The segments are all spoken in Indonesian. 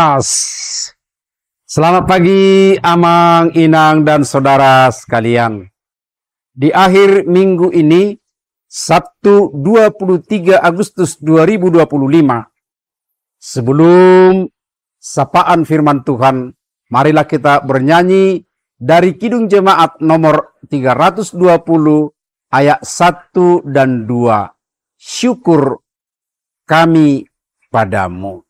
Mas. Selamat pagi Amang, Inang, dan saudara sekalian. Di akhir minggu ini, Sabtu 23 Agustus 2025, sebelum sapaan firman Tuhan, marilah kita bernyanyi dari Kidung Jemaat nomor 320 ayat 1 dan 2. Syukur kami padamu.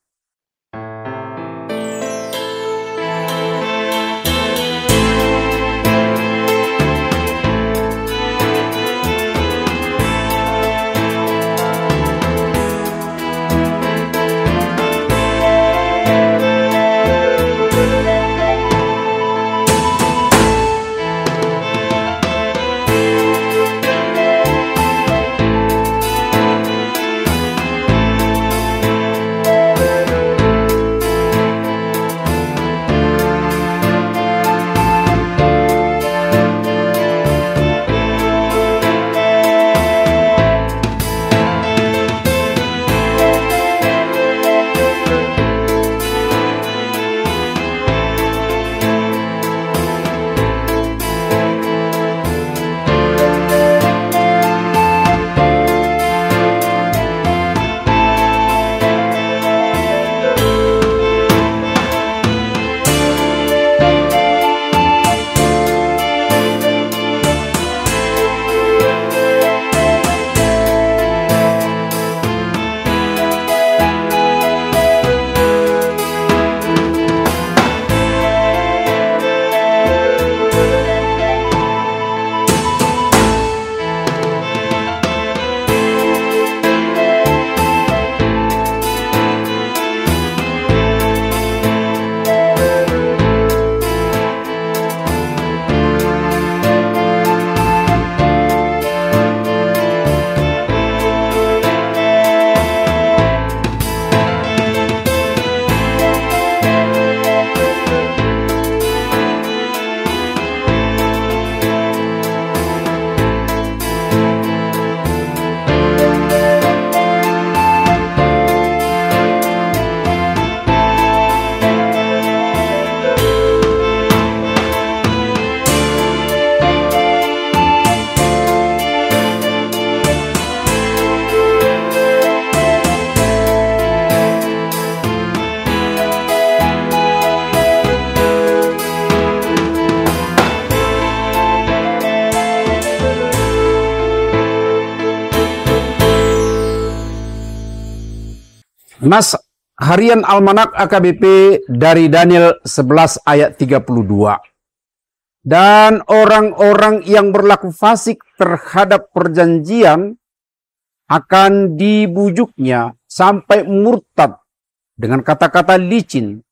Nas Harian Almanak AKBP dari Daniel 11 ayat 32. Dan orang-orang yang berlaku fasik terhadap perjanjian akan dibujuknya sampai murtad dengan kata-kata licin.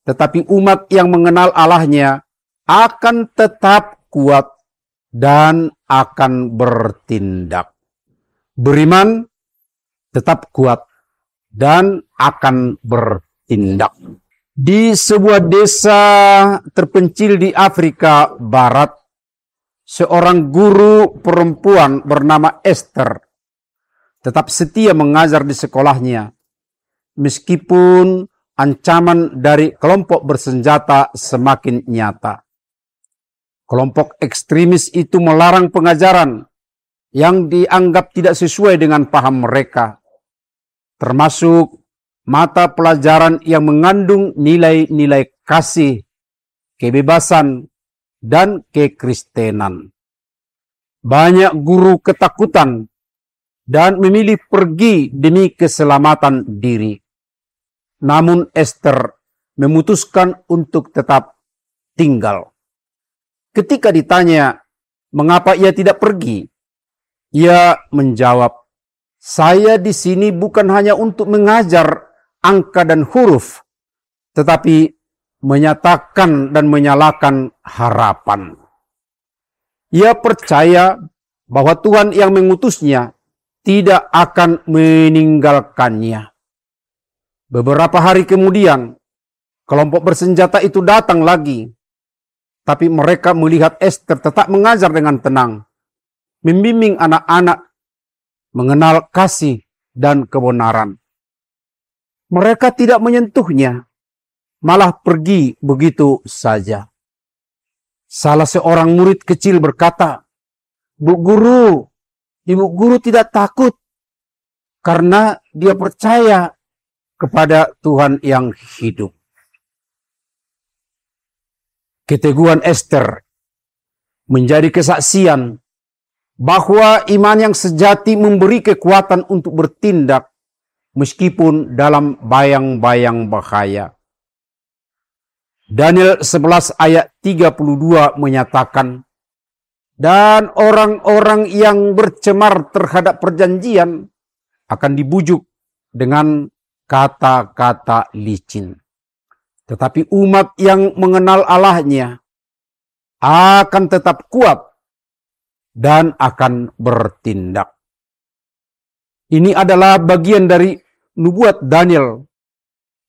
Tetapi umat yang mengenal Allahnya akan tetap kuat dan akan bertindak. Beriman, tetap kuat, dan akan bertindak. Di sebuah desa terpencil di Afrika Barat, seorang guru perempuan bernama Esther tetap setia mengajar di sekolahnya, meskipun ancaman dari kelompok bersenjata semakin nyata. Kelompok ekstremis itu melarang pengajaran yang dianggap tidak sesuai dengan paham mereka, termasuk mata pelajaran yang mengandung nilai-nilai kasih, kebebasan, dan kekristenan. Banyak guru ketakutan dan memilih pergi demi keselamatan diri. Namun Esther memutuskan untuk tetap tinggal. Ketika ditanya mengapa ia tidak pergi, ia menjawab, "Saya di sini bukan hanya untuk mengajar angka dan huruf, tetapi menyatakan dan menyalakan harapan." Ia percaya bahwa Tuhan yang mengutusnya tidak akan meninggalkannya. Beberapa hari kemudian, kelompok bersenjata itu datang lagi, tapi mereka melihat Esther tetap mengajar dengan tenang, membimbing anak-anak mengenal kasih dan kebenaran. Mereka tidak menyentuhnya, malah pergi begitu saja. Salah seorang murid kecil berkata, "Bu guru, ibu guru tidak takut karena dia percaya kepada Tuhan yang hidup." Keteguhan Ester menjadi kesaksian bahwa iman yang sejati memberi kekuatan untuk bertindak meskipun dalam bayang-bayang bahaya. Daniel 11 ayat 32 menyatakan, "Dan orang-orang yang bercemar terhadap perjanjian akan dibujuk dengan kata-kata licin. Tetapi umat yang mengenal Allahnya akan tetap kuat dan akan bertindak." Ini adalah bagian dari nubuat Daniel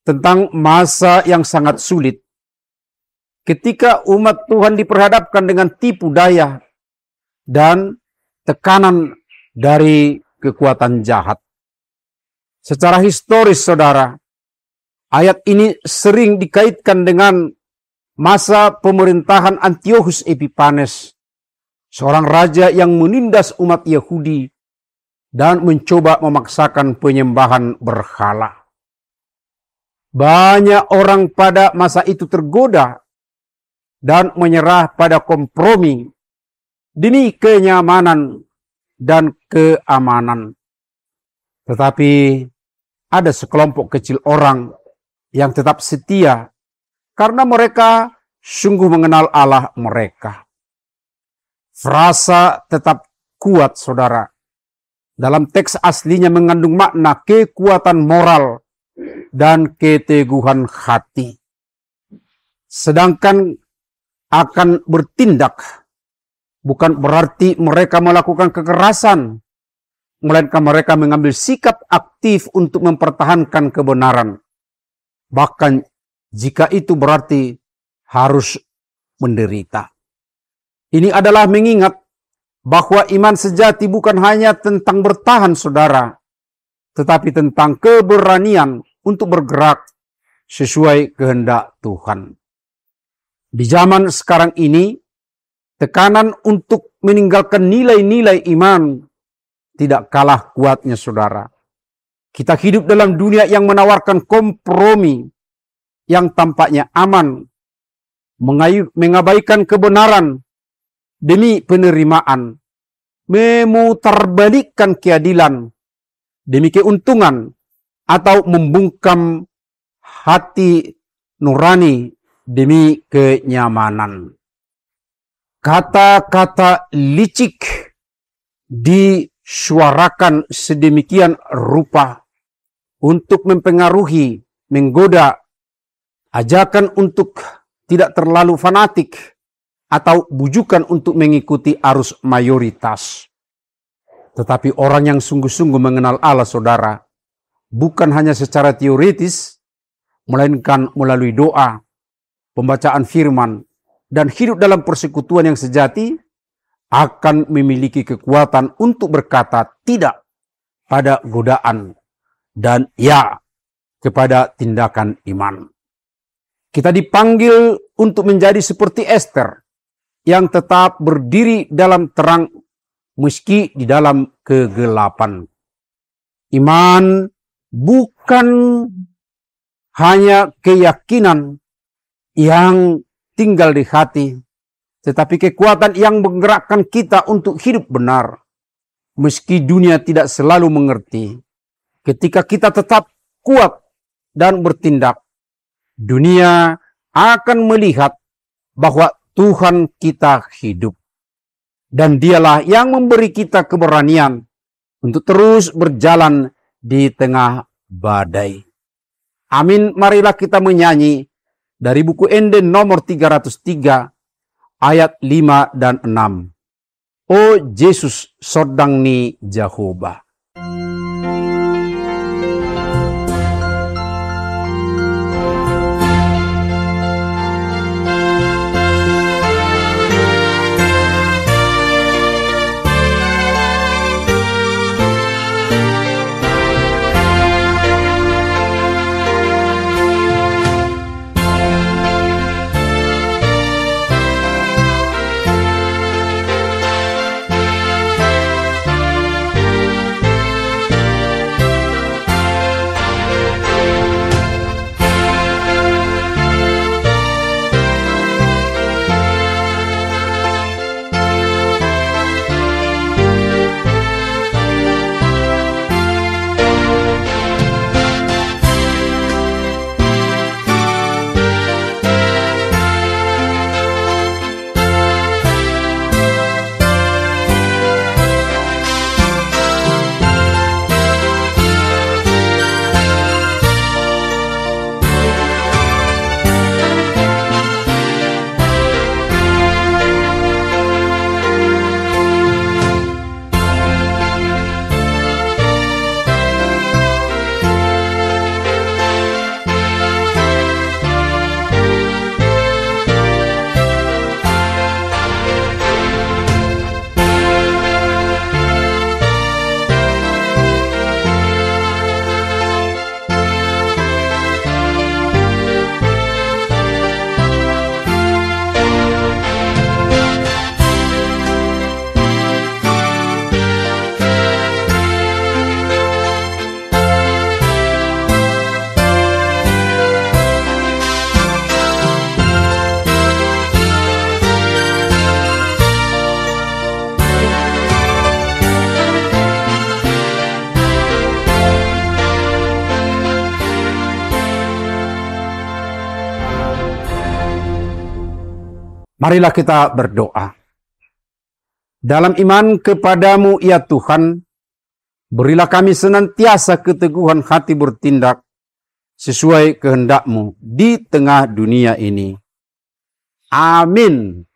tentang masa yang sangat sulit. Ketika umat Tuhan diperhadapkan dengan tipu daya dan tekanan dari kekuatan jahat. Secara historis, saudara, ayat ini sering dikaitkan dengan masa pemerintahan Antiochus Epiphanes, seorang raja yang menindas umat Yahudi dan mencoba memaksakan penyembahan berhala. Banyak orang pada masa itu tergoda dan menyerah pada kompromi demi kenyamanan dan keamanan. Tetapi ada sekelompok kecil orang yang tetap setia karena mereka sungguh mengenal Allah mereka. Frasa tetap kuat, saudara, dalam teks aslinya mengandung makna kekuatan moral dan keteguhan hati. Sedangkan akan bertindak bukan berarti mereka melakukan kekerasan, melainkan mereka mengambil sikap aktif untuk mempertahankan kebenaran. Bahkan jika itu berarti harus menderita. Ini adalah mengingat bahwa iman sejati bukan hanya tentang bertahan, saudara, tetapi tentang keberanian untuk bergerak sesuai kehendak Tuhan. Di zaman sekarang ini, tekanan untuk meninggalkan nilai-nilai iman tidak kalah kuatnya, saudara. Kita hidup dalam dunia yang menawarkan kompromi yang tampaknya aman, mengabaikan kebenaran demi penerimaan, memutarbalikkan keadilan demi keuntungan, atau membungkam hati nurani demi kenyamanan. Kata-kata licik disuarakan sedemikian rupa untuk mempengaruhi, menggoda, ajakan untuk tidak terlalu fanatik, atau bujukan untuk mengikuti arus mayoritas. Tetapi orang yang sungguh-sungguh mengenal Allah, saudara, bukan hanya secara teoritis, melainkan melalui doa, pembacaan firman, dan hidup dalam persekutuan yang sejati, akan memiliki kekuatan untuk berkata tidak pada godaan dan ya kepada tindakan iman. Kita dipanggil untuk menjadi seperti Ester yang tetap berdiri dalam terang meski di dalam kegelapan. Iman bukan hanya keyakinan yang tinggal di hati, tetapi kekuatan yang menggerakkan kita untuk hidup benar. Meski dunia tidak selalu mengerti, ketika kita tetap kuat dan bertindak, dunia akan melihat bahwa Tuhan kita hidup. Dan dialah yang memberi kita keberanian untuk terus berjalan di tengah badai. Amin, marilah kita menyanyi dari buku Enden nomor 303 ayat 5 dan 6. O Yesus sodang ni Jehovah. Marilah kita berdoa. Dalam iman kepadamu ya Tuhan, berilah kami senantiasa keteguhan hati bertindak sesuai kehendak-Mu di tengah dunia ini. Amin.